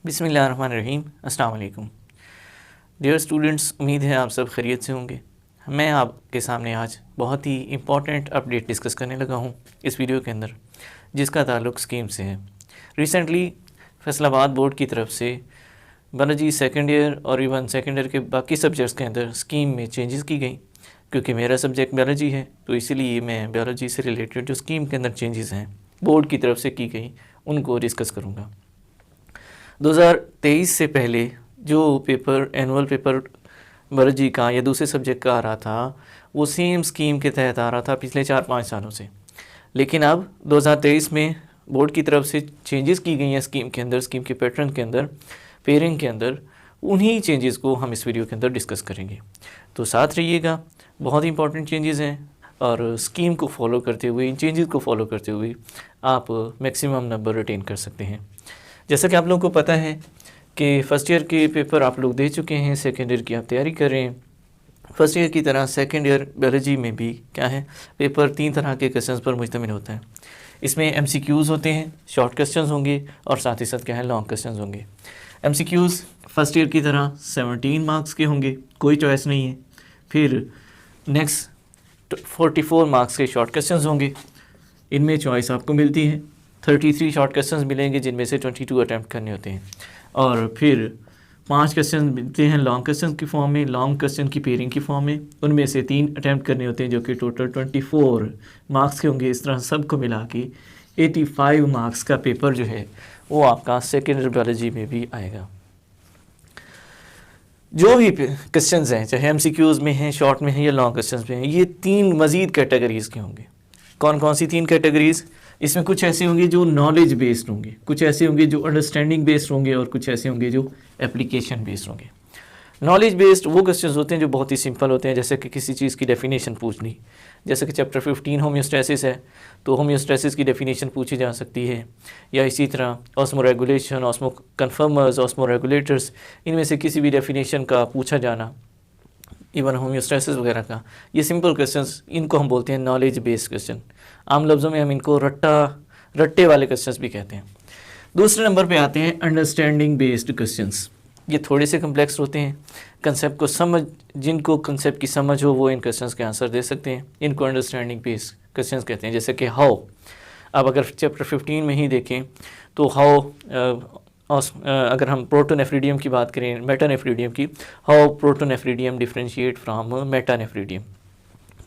बिस्मिल्लाहिर्रहमानिर्रहीम। अस्सलाम वालेकुम डियर स्टूडेंट्स, उम्मीद है आप सब खैरियत से होंगे। मैं आपके सामने आज बहुत ही इम्पॉर्टेंट अपडेट डिस्कस करने लगा हूँ इस वीडियो के अंदर, जिसका ताल्लुक़ स्कीम से है। रिसेंटली फैसलाबाद बोर्ड की तरफ से बायोलॉजी सेकेंड ईयर और इवन सेकेंड ईयर के बाकी सब्जेक्ट्स के अंदर स्कीम में चेंजेस की गई। क्योंकि मेरा सब्जेक्ट बायोलॉजी है तो इसीलिए मैं बायोलॉजी से रिलेटेड जो स्कीम के अंदर चेंजेस हैं बोर्ड की तरफ से की गई उनको डिस्कस करूँगा। 2023 से पहले जो पेपर एनुअल पेपर बायोलॉजी का या दूसरे सब्जेक्ट का आ रहा था वो सेम स्कीम के तहत आ रहा था पिछले 4-5 सालों से। लेकिन अब 2023 में बोर्ड की तरफ से चेंजेस की गई हैं स्कीम के अंदर, स्कीम के पैटर्न के अंदर, पेयरिंग के अंदर। उन्हीं चेंजेस को हम इस वीडियो के अंदर डिस्कस करेंगे, तो साथ रहिएगा। बहुत ही इंपॉर्टेंट चेंजेस हैं और स्कीम को फॉलो करते हुए, इन चेंजेस को फॉलो करते हुए आप मैक्सिमम नंबर रिटेन कर सकते हैं। जैसा कि आप लोगों को पता है कि फ़र्स्ट ईयर के पेपर आप लोग दे चुके हैं, सेकेंड ईयर की आप तैयारी कर रहे हैं। फ़र्स्ट ईयर की तरह सेकेंड ईयर बायोलॉजी में भी क्या है, पेपर 3 तरह के क्वेश्चंस पर मुश्तमिल होता है। इसमें MCQs होते हैं, शॉर्ट क्वेश्चंस होंगे और साथ ही साथ क्या है, लॉन्ग क्वेश्चंस होंगे। MCQs फ़र्स्ट ईयर की तरह 17 मार्क्स के होंगे, कोई चॉइस नहीं है। फिर नेक्स्ट 44 मार्क्स के शॉर्ट क्वेश्चंस होंगे, इनमें चॉइस आपको मिलती है। 33 शॉर्ट क्वेश्चंस मिलेंगे जिनमें से 22 अटैम्प्ट करने होते हैं। और फिर 5 क्वेश्चन मिलते हैं लॉन्ग क्वेश्चन की फॉर्म में, लॉन्ग क्वेश्चन की पेयरिंग की फॉर्म में। उनमें से 3 अटैम्प्ट करने होते हैं जो कि टोटल 24 मार्क्स के होंगे। इस तरह सबको मिला के 85 मार्क्स का पेपर जो है वो आपका सेकेंड ईयर बायोलॉजी में भी आएगा। जो भी क्वेश्चंस हैं, चाहे MCQs में हैं, शॉर्ट में हैं या लॉन्ग क्वेश्चंस में हैं, ये 3 मज़ीद कैटेगरीज़ के होंगे। कौन कौन सी 3 कैटेगरीज़? इसमें कुछ ऐसे होंगे जो नॉलेज बेस्ड होंगे, कुछ ऐसे होंगे जो अंडरस्टैंडिंग बेस्ड होंगे और कुछ ऐसे होंगे जो एप्लीकेशन बेस्ड होंगे। नॉलेज बेस्ड वो क्वेश्चंस होते हैं जो बहुत ही सिंपल होते हैं, जैसे कि किसी चीज़ की डेफिनेशन पूछनी। जैसे कि चैप्टर 15 होम्योस्टैसिस है तो होम्योस्टैसिस की डेफिनेशन पूछी जा सकती है, या इसी तरह ऑस्मोरेगुलेशन, ऑस्मो कन्फर्मर्स, ऑस्मोरेगुलेटर्स, इनमें से किसी भी डेफिनेशन का पूछा जाना, इवन होम्योस्टैसिस वगैरह का। ये सिंपल क्वेश्चंस, इनको हम बोलते हैं नॉलेज बेस्ड क्वेश्चन। आम लफ्ज़ों में हम इनको रट्टे वाले क्वेश्चंस भी कहते हैं। दूसरे नंबर पे आते हैं अंडरस्टैंडिंग बेस्ड क्वेश्चंस। ये थोड़े से कम्प्लेक्स होते हैं, कंसेप्ट को जिनको कंसेप्ट की समझ हो वो इन क्वेश्चंस के आंसर दे सकते हैं। इनको अंडरस्टैंडिंग बेस्ड क्वेश्चंस कहते हैं। जैसे कि हाउ, अब अगर चैप्टर 15 में ही देखें तो हाउ, अगर हम प्रोटोनेफ्रिडियम की बात करें, मेटानेफ्रिडियम की, हाउ प्रोटोनेफ्रिडियम डिफरेंशिएट फ्रॉम मेटानेफ्रिडियम,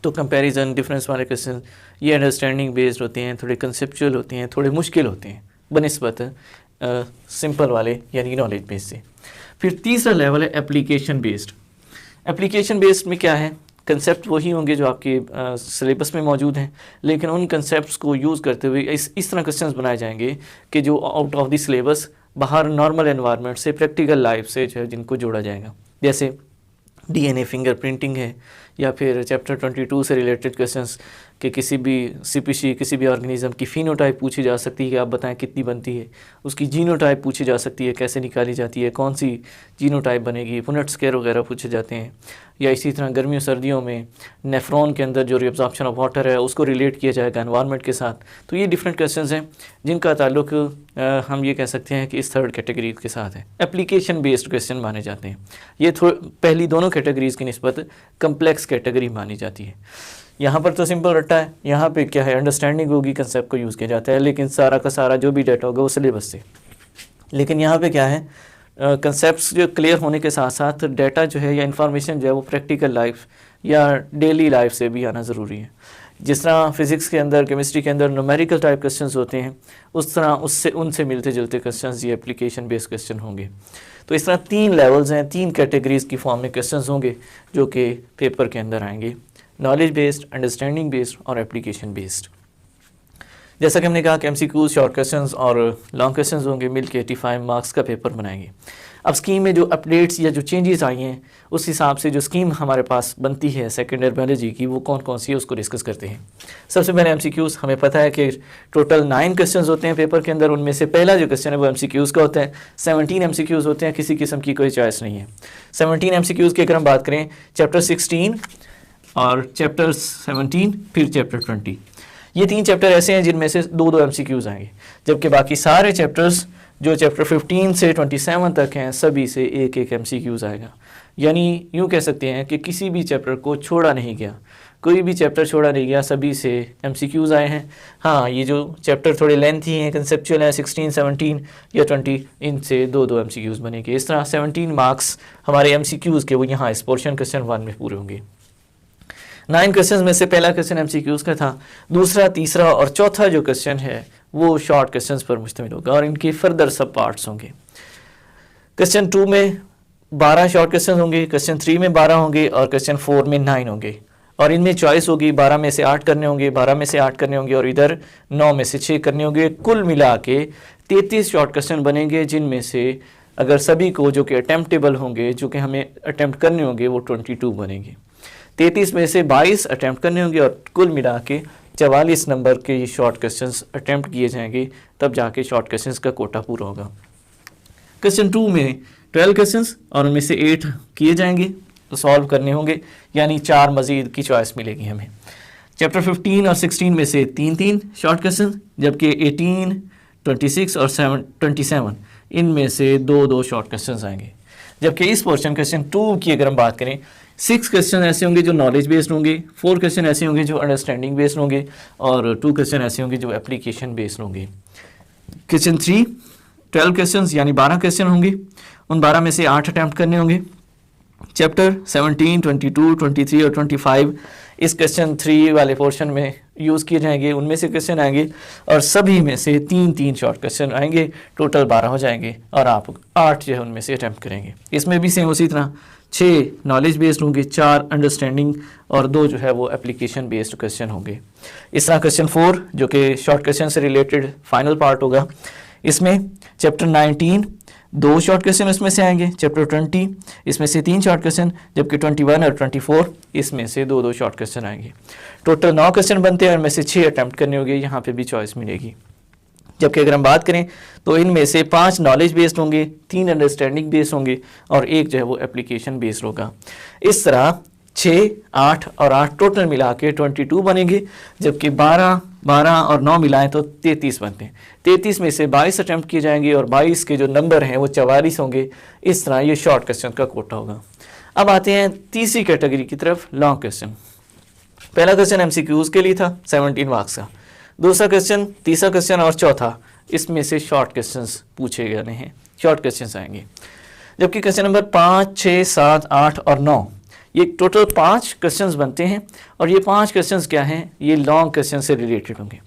तो कंपैरिजन डिफरेंस वाले क्वेश्चन ये अंडरस्टैंडिंग बेस्ड होते हैं, थोड़े कंसेप्चुअल होते हैं, थोड़े मुश्किल होते हैं बनिस्बत सिंपल वाले यानी नॉलेज बेस्ड से। फिर तीसरा लेवल है एप्लीकेशन बेस्ड। एप्लीकेशन बेस्ड में क्या है, कंसेप्ट वही होंगे जो आपके सिलेबस में मौजूद हैं, लेकिन उन कंसेप्ट्स को यूज़ करते हुए इस तरह क्वेश्चंस बनाए जाएंगे कि जो आउट ऑफ द सिलेबस, बाहर नॉर्मल एनवायरनमेंट से, प्रैक्टिकल लाइफ से जो है जिनको जोड़ा जाएगा। जैसे DNA फिंगरप्रिंटिंग है, या फिर चैप्टर 22 से रिलेटेड क्वेश्चंस कि किसी भी CPC, किसी भी ऑर्गेनिज्म की फिनोटाइप पूछी जा सकती है कि आप बताएं कितनी बनती है। उसकी जीनोटाइप पूछी जा सकती है, कैसे निकाली जाती है, कौन सी जीनोटाइप बनेगी। पुनेट स्केयर वगैरह पूछे जाते हैं। या इसी तरह गर्मियों सर्दियों में नेफ्रॉन के अंदर जो रिअब्जॉर्प्शन ऑफ वाटर है उसको रिलेट किया जाएगा एनवायरनमेंट के साथ। तो ये डिफरेंट क्वेश्चंस हैं जिनका ताल्लुक हम ये कह सकते हैं कि इस थर्ड कैटेगरी के साथ है। एप्लीकेशन बेस्ड क्वेश्चन माने जाते हैं। ये पहली दोनों कैटेगरीज़ की निस्बत कम्प्लेक्स कैटेगरी मानी जाती है। यहाँ पर तो सिंपल रट्टा है, यहाँ पे क्या है, अंडरस्टैंडिंग होगी, कंसेप्ट को यूज़ किया जाता है, लेकिन सारा का सारा जो भी डाटा होगा वो सिलेबस से। लेकिन यहाँ पे क्या है, कंसेप्ट्स जो क्लियर होने के साथ साथ डाटा जो है या इन्फॉर्मेशन जो है वो प्रैक्टिकल लाइफ या डेली लाइफ से भी आना ज़रूरी है। जिस तरह फिज़िक्स के अंदर, केमिस्ट्री के अंदर न्यूमेरिकल टाइप क्वेश्चंस होते हैं, उस तरह उनसे मिलते जुलते क्वेश्चंस ये एप्लीकेशन बेस्ड क्वेश्चन होंगे। तो इस तरह 3 लेवल्स हैं, 3 कैटेगरीज़ की फॉर्म में क्वेश्चंस होंगे जो कि पेपर के अंदर आएंगे, नॉलेज बेस्ड, अंडरस्टैंडिंग बेस्ड और एप्लीकेशन बेस्ड। जैसा कि हमने कहा कि MCQs, शॉर्ट क्वेश्चंस और लॉन्ग क्वेश्चंस होंगे, मिलके 85 मार्क्स का पेपर बनाएंगे। अब स्कीम में जो अपडेट्स या जो चेंजेस आई हैं उस हिसाब से जो स्कीम हमारे पास बनती है सेकेंड ईयर बायोलॉजी की, वो कौन कौन सी है उसको डिस्कस करते हैं। सबसे पहले MCQs। हमें पता है कि टोटल 9 क्वेश्चंस होते हैं पेपर के अंदर। उनमें से पहला जो क्वेश्चन है वो MCQs का होता है। 17 MCQs होते हैं, किसी किस्म की कोई चॉइस नहीं है। 17 MCQs की अगर हम बात करें, चैप्टर 16 और चैप्टर 17 फिर चैप्टर 20, ये 3 चैप्टर ऐसे हैं जिनमें से 2-2 MCQs आएंगे, जबकि बाकी सारे चैप्टर्स जो चैप्टर 15 से 27 तक हैं सभी से एक एक MCQs आएगा। यानी यूँ कह सकते हैं कि किसी भी चैप्टर को छोड़ा नहीं गया, कोई भी चैप्टर छोड़ा नहीं गया, सभी से MCQs आए हैं। हाँ, ये जो चैप्टर थोड़े लेंथी हैं, कंसेप्चुअल हैं, 16, 17 या 20, इनसे 2-2 MCQs बनेंगे। इस तरह 17 मार्क्स हमारे MCQs के वो यहाँ इस पोर्शन क्वेश्चन 1 में पूरे होंगे। 9 क्वेश्चन में से पहला क्वेश्चन MCQs का था, दूसरा, तीसरा और चौथा जो क्वेश्चन है वो शॉर्ट क्वेश्चंस पर मुश्तमिल होगा और इनके फर्दर सब पार्ट्स होंगे। क्वेश्चन 2 में 12 शॉर्ट क्वेश्चन होंगे, क्वेश्चन 3 में 12 होंगे और क्वेश्चन 4 में 9 होंगे। और इनमें चॉइस होगी, 12 में से 8 करने होंगे, 12 में से 8 करने होंगे और इधर 9 में से 6 करने होंगे। कुल मिला के 33 शॉर्ट क्वेश्चन बनेंगे, जिनमें से अगर सभी को जो कि अटैम्प्टेबल होंगे, जो कि हमें अटैम्प्ट करने होंगे, वो 22 बनेंगे। 33 में से 22 अटैम्प्ट करने होंगे और कुल मिला के 44 नंबर के ये शॉर्ट क्वेश्चंस अटैम्प्ट किए जाएंगे, तब जाके शॉर्ट क्वेश्चंस का कोटा पूरा होगा। क्वेश्चन 2 में 12 क्वेश्चंस और उनमें से 8 किए जाएंगे, तो सॉल्व करने होंगे, यानी 4 मजीद की चॉइस मिलेगी हमें। चैप्टर 15 और 16 में से 3-3 शॉर्ट क्वेश्चन, जबकि 18, 26 और 27 इनमें से 2-2 शॉर्ट क्वेश्चन आएंगे। जबकि इस पोर्शन क्वेश्चन 2 की अगर हम बात करें, 6 क्वेश्चन ऐसे होंगे जो नॉलेज बेस्ड होंगे, 4 क्वेश्चन ऐसे होंगे जो अंडरस्टैंडिंग बेस्ड होंगे और 2 क्वेश्चन ऐसे होंगे जो एप्लीकेशन बेस्ड होंगे। क्वेश्चन 3 12 क्वेश्चन यानी 12 क्वेश्चन होंगे, उन 12 में से 8 अटैम्प्ट करने होंगे। चैप्टर 17, 22, 23 और 25 इस क्वेश्चन 3 वाले पोर्शन में यूज़ किए जाएंगे, उनमें से क्वेश्चन आएंगे और सभी में से 3-3 शॉर्ट क्वेश्चन आएंगे, टोटल 12 हो जाएंगे और आप 8 जो है उनमें से अटैम्प्ट करेंगे। इसमें भी सेम उसी तरह 6 नॉलेज बेस्ड होंगे, 4 अंडरस्टैंडिंग और 2 जो है वो एप्लीकेशन बेस्ड क्वेश्चन होंगे। इस तरह क्वेश्चन 4 जो कि शॉर्ट क्वेश्चन से रिलेटेड फाइनल पार्ट होगा, इसमें चैप्टर 19 2 शॉर्ट क्वेश्चन इसमें से आएंगे, चैप्टर 20 इसमें से 3 शॉर्ट क्वेश्चन, जबकि 21 और 24 इसमें से 2-2 शॉर्ट क्वेश्चन आएंगे। टोटल 9 क्वेश्चन बनते हैं और इनमें से 6 अटैम्प्ट करने होंगे, यहाँ पे भी चॉइस मिलेगी। जबकि अगर हम बात करें तो इनमें से 5 नॉलेज बेस्ड होंगे, 3 अंडरस्टैंडिंग बेस्ड होंगे और 1 जो है वो एप्लीकेशन बेस्ड होगा। इस तरह 6, 8 और 8 टोटल मिला के 22 बनेंगे, जबकि 12 और 9 मिलाएं तो 33 बनते हैं। 33 में से 22 अटैम्प्ट किए जाएंगे और 22 के जो नंबर हैं वो 44 होंगे। इस तरह ये शॉर्ट क्वेश्चन का कोटा होगा। अब आते हैं तीसरी कैटेगरी की तरफ, लॉन्ग क्वेश्चन। पहला क्वेश्चन MCQs के लिए था 17 मार्क्स का, दूसरा क्वेश्चन, तीसरा क्वेश्चन और चौथा इसमें से शॉर्ट क्वेश्चंस पूछे गए हैं, शॉर्ट क्वेश्चंस आएंगे। जबकि क्वेश्चन नंबर 5, 6, 7, 8 और 9 ये टोटल 5 क्वेश्चंस बनते हैं और ये 5 क्वेश्चंस क्या हैं, ये लॉन्ग क्वेश्चन से रिलेटेड होंगे।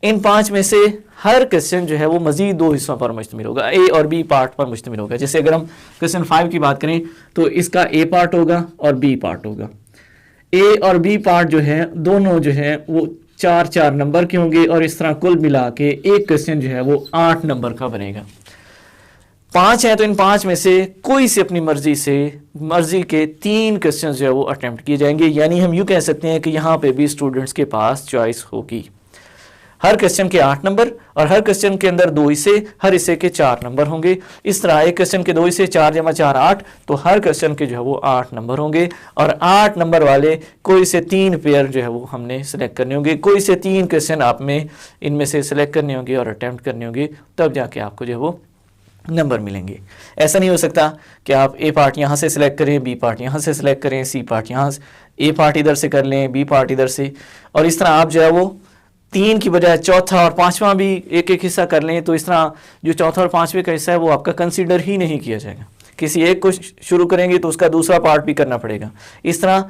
इन 5 में से हर क्वेश्चन जो है वो मजीद 2 हिस्सों पर मुश्तमिल होगा, ए और बी पार्ट पर मुश्तमिल होगा। जैसे अगर हम क्वेश्चन 5 की बात करें तो इसका ए पार्ट होगा और बी पार्ट होगा। ए और बी पार्ट जो है दोनों जो है वो 4-4 नंबर के होंगे और इस तरह कुल मिला के एक क्वेश्चन जो है वो 8 नंबर का बनेगा। 5 है तो इन 5 में से कोई से अपनी मर्जी के 3 क्वेश्चन जो है वो अटेम्प्ट किए जाएंगे। यानी हम यूँ कह सकते हैं कि यहाँ पे भी स्टूडेंट्स के पास चॉइस होगी। हर क्वेश्चन के 8 नंबर और हर क्वेश्चन के अंदर 2 हिस्से, हर हिस्से के 4 नंबर होंगे। इस तरह एक क्वेश्चन के 2 हिस्से, 4 जमा 4 8, तो हर क्वेश्चन के जो है वो 8 नंबर होंगे और 8 नंबर वाले कोई से 3 पेयर जो है वो हमने सेलेक्ट करने होंगे। कोई से 3 क्वेश्चन आप में इनमें से सिलेक्ट करने होंगे और अटैम्प्ट करने होंगे, तब जाके आपको जो है वो नंबर मिलेंगे। ऐसा नहीं हो सकता कि आप ए पार्ट यहाँ से सिलेक्ट करें, बी पार्ट यहाँ से सिलेक्ट करें, सी पार्ट यहाँ से, ए पार्ट इधर से कर लें, बी पार्ट इधर से, और इस तरह आप जो है वो 3 की बजाय चौथा और 5वां भी एक एक हिस्सा कर लें। तो इस तरह जो चौथा और 5वें का हिस्सा है वो आपका कंसीडर ही नहीं किया जाएगा। किसी एक को शुरू करेंगे तो उसका दूसरा पार्ट भी करना पड़ेगा। इस तरह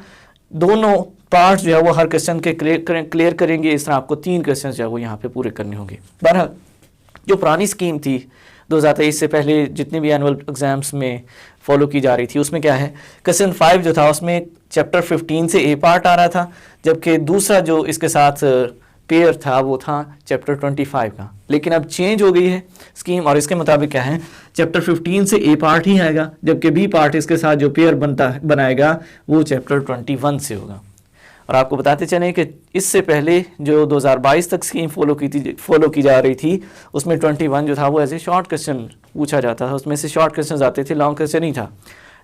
दोनों पार्ट जो है वो हर क्वेश्चन के क्लियर करेंगे। इस तरह आपको 3 क्वेश्चन जो है वो यहाँ पे पूरे करने होंगे। बहरहाल जो पुरानी स्कीम थी 2023 से पहले जितने भी एनुअल एग्जाम्स में फॉलो की जा रही थी, उसमें क्या है, क्वेश्चन 5 जो था उसमें चैप्टर 15 से ए पार्ट आ रहा था, जबकि दूसरा जो इसके साथ पेयर था वो था चैप्टर 25 का। लेकिन अब चेंज हो गई है स्कीम और इसके मुताबिक क्या है, चैप्टर 15 से ए पार्ट ही आएगा, जबकि बी पार्ट इसके साथ जो पेयर बनाएगा वो चैप्टर 21 से होगा। और आपको बताते चलें कि इससे पहले जो 2022 तक स्कीम फॉलो की जा रही थी उसमें 21 जो था वो ऐसे शॉर्ट क्वेश्चन पूछा जाता था, उसमें से शॉर्ट क्वेश्चन आते थे, लॉन्ग क्वेश्चन नहीं था।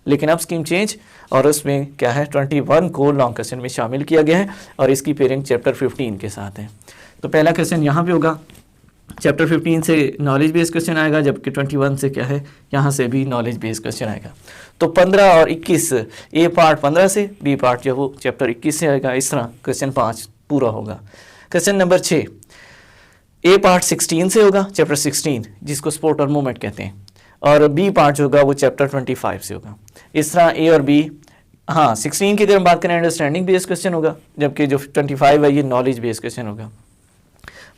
लेकिन अब स्कीम चेंज और उसमें क्या है 21 को लॉन्ग क्वेश्चन में शामिल किया गया है और इसकी पेयरिंग चैप्टर 15 के साथ है। तो पहला क्वेश्चन यहाँ पे होगा चैप्टर 15 से नॉलेज बेस्ड क्वेश्चन आएगा, जबकि 21 से क्या है, यहाँ से भी नॉलेज बेस्ड क्वेश्चन आएगा। तो 15 और 21, ए पार्ट 15 से, बी पार्ट जो वो चैप्टर 21 से आएगा। इस तरह क्वेश्चन 5 पूरा होगा। क्वेश्चन नंबर 6, ए पार्ट 16 से होगा, चैप्टर 16 जिसको स्पोर्ट और मूवमेंट कहते हैं, और बी पार्ट जो होगा वो चैप्टर 25 से होगा। इस तरह ए और बी, हाँ 16 की अगर हम बात करें अंडरस्टैंडिंग बेस्ड क्वेश्चन होगा, जबकि जो 25 है ये नॉलेज बेस्ड क्वेश्चन होगा।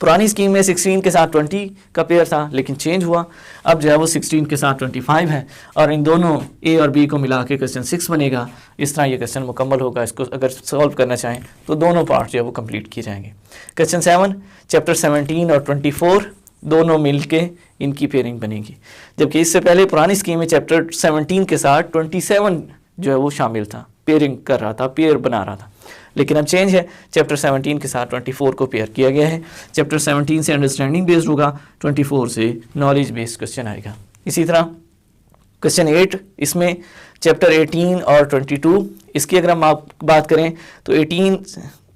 पुरानी स्कीम में 16 के साथ 20 का पेयर था, लेकिन चेंज हुआ, अब जो है वो 16 के साथ 25 है, और इन दोनों ए और बी को मिला के क्वेश्चन 6 बनेगा। इस तरह ये क्वेश्चन मुकम्मल होगा। इसको अगर सॉल्व करना चाहें तो दोनों पार्ट जो है वो कंप्लीट किए जाएंगे। क्वेश्चन 7, चैप्टर 17 और 24 दोनों मिल के इनकी पेयरिंग बनेगी, जबकि इससे पहले पुरानी स्कीम में चैप्टर 17 के साथ 27 जो है वो शामिल था, पेयरिंग कर रहा था, पेयर बना रहा था। लेकिन अब चेंज है, चैप्टर 17 के साथ 24 को पेयर किया गया है। चैप्टर 17 से अंडरस्टैंडिंग बेस्ड होगा, 24 से नॉलेज बेस्ड क्वेश्चन आएगा। इसी तरह क्वेश्चन 8, इसमें चैप्टर 18 और 22, इसकी अगर हम बात करें तो 18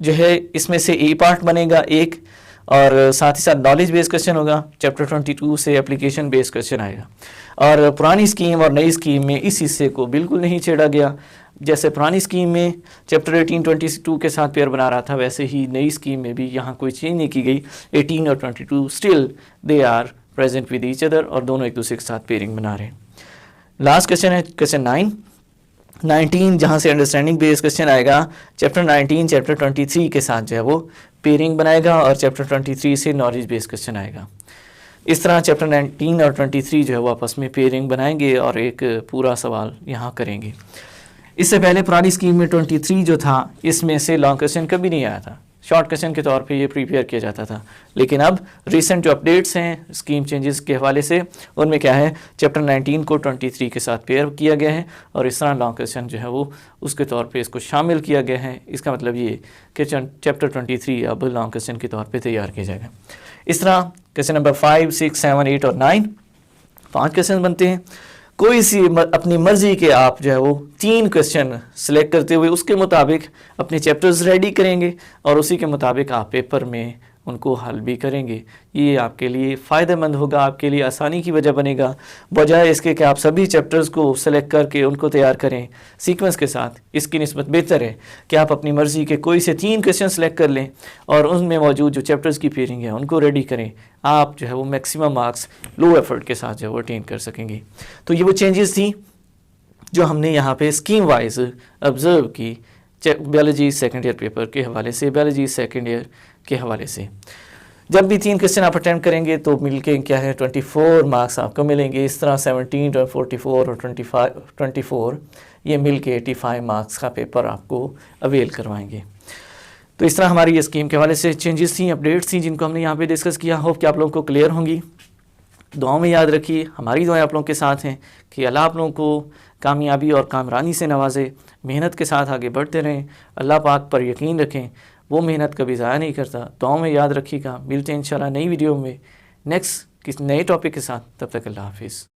जो है इसमें से ए पार्ट बनेगा एक, और साथ ही साथ नॉलेज बेस्ड क्वेश्चन होगा। चैप्टर 22 से एप्लीकेशन बेस्ड क्वेश्चन आएगा। और पुरानी स्कीम और नई स्कीम में इस हिस्से को बिल्कुल नहीं छेड़ा गया। जैसे पुरानी स्कीम में चैप्टर 18 22 के साथ पेयर बना रहा था, वैसे ही नई स्कीम में भी यहाँ कोई चेंज नहीं की गई। 18 और 22 still they are present with each other, और दोनों एक दूसरे के साथ पेयरिंग बना रहे हैं। लास्ट क्वेश्चन है क्वेश्चन 19, जहाँ से अंडरस्टैंडिंग बेस्ड क्वेश्चन आएगा। चैप्टर 19 चैप्टर 23 के साथ जो है वो पेयरिंग बनाएगा, और चैप्टर 23 से नॉलेज बेस्ड क्वेश्चन आएगा। इस तरह चैप्टर 19 और 23 जो है वो आपस में पेयरिंग बनाएंगे और एक पूरा सवाल यहाँ करेंगे। इससे पहले पुरानी स्कीम में 23 जो था, इसमें से लॉन्ग क्वेश्चन कभी नहीं आया था, शॉर्ट क्वेश्चन के तौर पे ये प्रिपेयर किया जाता था। लेकिन अब रिसेंट जो अपडेट्स हैं स्कीम चेंजेस के हवाले से, उनमें क्या है, चैप्टर 19 को 23 के साथ पेयर किया गया है, और इस तरह लॉन्ग क्वेश्चन जो है वो उसके तौर पे इसको शामिल किया गया है। इसका मतलब ये कि चैप्टर 23 अब लॉन्ग क्वेश्चन के तौर पर तैयार किया जाएगा। इस तरह क्वेश्चन नंबर 5, 6, 7, 8 और 9 5 क्वेश्चन बनते हैं। कोई सी अपनी मर्जी के आप जो है वो 3 क्वेश्चन सिलेक्ट करते हुए उसके मुताबिक अपने चैप्टर्स रेडी करेंगे, और उसी के मुताबिक आप पेपर में उनको हल भी करेंगे। ये आपके लिए फ़ायदेमंद होगा, आपके लिए आसानी की वजह बनेगा, बजाय इसके कि आप सभी चैप्टर्स को सेलेक्ट करके उनको तैयार करें सीक्वेंस के साथ। इसकी निस्बत बेहतर है कि आप अपनी मर्ज़ी के कोई से 3 क्वेश्चन सेलेक्ट कर लें, और उनमें मौजूद जो चैप्टर्स की पेयरिंग है उनको रेडी करें। आप जो है वो मैक्सिमम मार्क्स लो एफर्ट के साथ जो है वो अटेन कर सकेंगे। तो ये वो चेंजेस थी जो हमने यहाँ पे स्कीम वाइज ऑब्ज़र्व की, बायोलॉजी सेकेंड ईयर पेपर के हवाले से, बायोलॉजी सेकेंड ईयर के हवाले से। जब भी 3 क्वेश्चन आप अटेम्प्ट करेंगे तो मिलके क्या है 24 मार्क्स आपको मिलेंगे। इस तरह 17 और 44 और 24 ये मिलके 85 मार्क्स का पेपर आपको अवेल करवाएंगे। तो इस तरह हमारी ये स्कीम के हवाले से चेंजेस थी, अपडेट्स थी, जिनको हमने यहाँ पे डिस्कस किया। होप कि आप लोगों को क्लियर होंगी। दुआओं में याद रखिए, हमारी दुआएं आप लोगों के साथ हैं कि अल्लाह आप लोगों को कामयाबी और कामरानी से नवाजे। मेहनत के साथ आगे बढ़ते रहें, अल्लाह पाक पर यकीन रखें, वो मेहनत कभी ज़ाया नहीं करता। दुआओं में याद रखिएगा। मिलते हैं इंशाल्लाह नई वीडियो में नेक्स्ट किसी नए टॉपिक के साथ। तब तक अल्लाह हाफिज़।